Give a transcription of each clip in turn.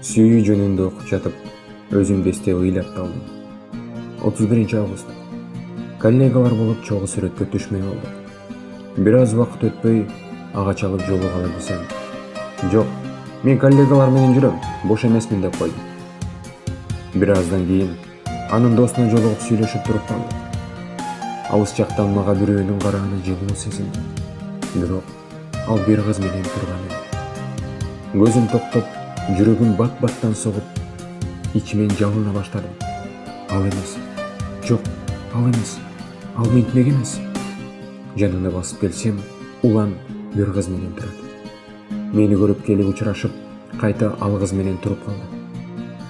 Сүйүү жөнүндө окуп жатып, өзүмдү эстеп ыйлап калдым. 31 август. Коллегалар болуп чогуу сүрөткө түшмөй болдук. Бир аз убакыт өтпөй ага чалып жолугалы десем, жок, мен коллегалар менен жүрөм, бош эмесмин деп койду. Бир аздан кийин анын досуна жолугуп сүйлөшүп туруп калдык. Алыс жактан мага бирөөнүн карааны жылуу сезилди. Бирок ал бир кыз менен турган эди. Көзүм токтоп, жүрөгүм бат-баттан согуп, ичимен жалына баштадым. Ал эмес. Жок, ал эмес. Ал ментмек эмес. Жанына басып келсем, улан бир кыз менен турат. Мени көрүп келип учурашып, кайта ал кыз менен туруп калды.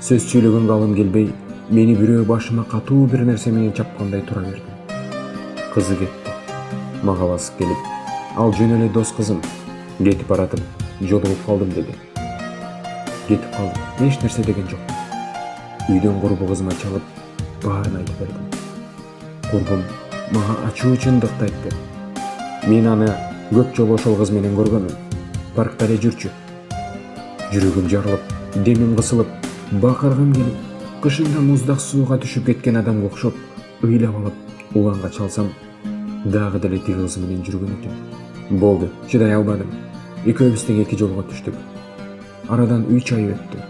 Сөз сүйлөгөнгө алым келбей, мени бирөө башыма катуу бир нерсе менен чапкандай тура берди. Кызы кетти. Мага басып келип, ал жөн эле дос кызым, кетип баратып, жолугуп калдым деди. Кетип калдым, эч нерсе деген жок. Үйдөн курбу кызыма чалып, баарын айтып бердим. Курбум мага ачуу чындыкты айтты. Мен аны көп жолу ошол кыз менен көргөнмүн. Паркта эле жүрчү. Жүрөгүм жарылып, демим кысылып, бакыргым келип, кышында муздак сууга түшүп кеткен адамга окшоп, ыйлап алып, уланга чалсам, дагы деле тиги кыз менен жүргөн экен. Болду, чыдай албадым. Экөөбүз тең эки жолго түштүк. Арадан 3 ай өттү.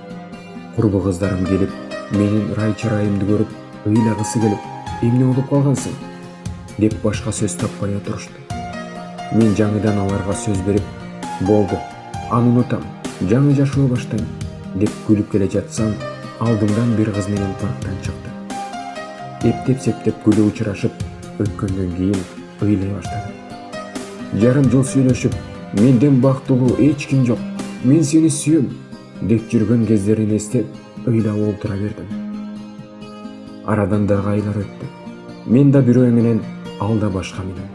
Курбу кыздарым келип, менин рай-чырайымды көрүп, ыйлагысы келип, эмне болуп калгансың деп башка сөз таппай отурушту. Мен жаңыдан аларга сөз берип, болду, аны унутам, жаңы жашоо баштайм деп күлүп келе жатсам, алдымдан бир кыз менен парктан чыкты. Эптеп-септеп күлүп учурашып, өткөндөн кийин ыйлай баштады. Жарым жыл сүйлөшүп, менден бактылуу эч ким жок, мен сени сүйөм деп жүргөн кездерин эстеп, ыйлап олтура бердим. Арадан дагы айлар өттү. Мен да бирөө менен, ал да башка менен.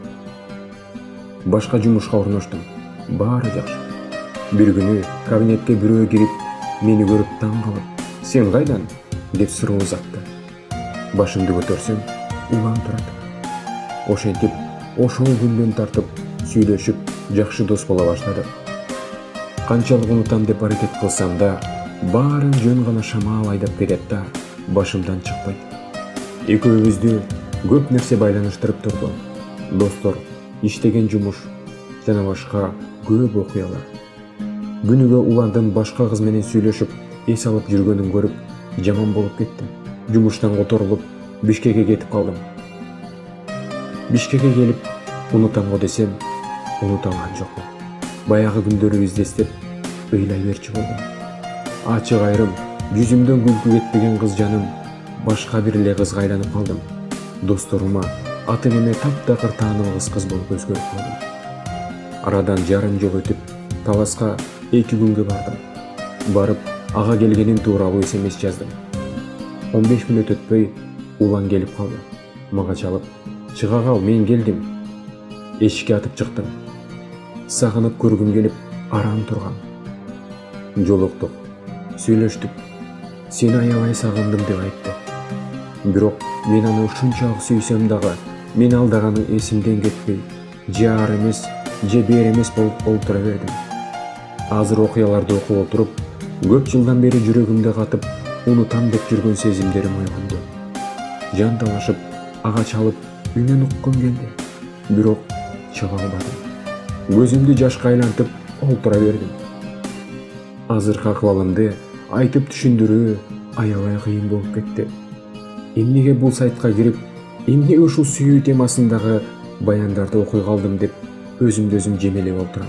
Башка жумушка орноштум. Баары жакшы. Бир күнү кабинетке бирөө кирип, мени көрүп таң калып, "Сен кайдан?" деп суроо узатты. Башымды көтөрсөм, улан турат. Ошентип, ошол күндөн тартып сүйлөшүп, жакшы дос боло баштадык. Канчалык унутам деп аракет кылсам да, баарын жөн гана шамал айдап кетет да, башымдан чыкпайт. Экөөбүздү көп нерсе байланыштырып турду. Достор, иштеген жумуш жана башка көп окуялар. Күнүгө уландын башка кыз менен сүйлөшүп, эс алып жүргөнүн көрүп, жаман болуп кеттим. Жумуштан которулуп, Бишкекке кетип калдым. Бишкекке келип, унутам го десем, унута алган жокмун. Баягы күндөрүбүздү эстеп, ыйлай берчү болдум. Ачык айрым, жүзүмдөн күлкү кетпеген кыз жаным, башка бир эле кызга айланып калдым. Досторума аты неме таптакыр таанылгыс кыз болуп өзгөрүп калдым. Арадан жарым жыл өтүп, Таласка 2 күнгө бардым. Барып, ага келгенин тууралуу СМС жаздым. 15 мүнөт өтпөй, улан келип калды. Мага чалып, "Чыга кал, мен келдим." Эшикке атып чыктым. Сагынып көргүм келип, арам тургам. Жолуктук, сүйлөштүк. "Сени аябай сагындым" деп айтты. Бирок мен аны ушунчалык сүйсөм дагы, мен алдаганы эсимден кетпей, же ар эмес, же бер эмес болуп олтура бердим. Азыр окуяларды окуп отуруп, көп жылдан бери жүрөгүмдө катып, унутам деп жүргөн сезимдерим ойгонду. Жан талашып, ага чалып, үнүн уккум келди. Бирок чыга албадым. Көзүмдү жашка айлантып, олтура бердим. Азыркы акыбалымды айтып түшүндүрүү аябай кыйын болуп кетти. Эмнеге бул сайтка кирип, эмнеге ушул сүйүү темасындагы баяндарды окуй калдым деп өзүмдү өзүм жемелеп отурам.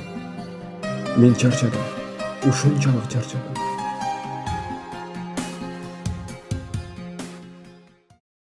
Мен чарчадым, ушунчалык чарчадым.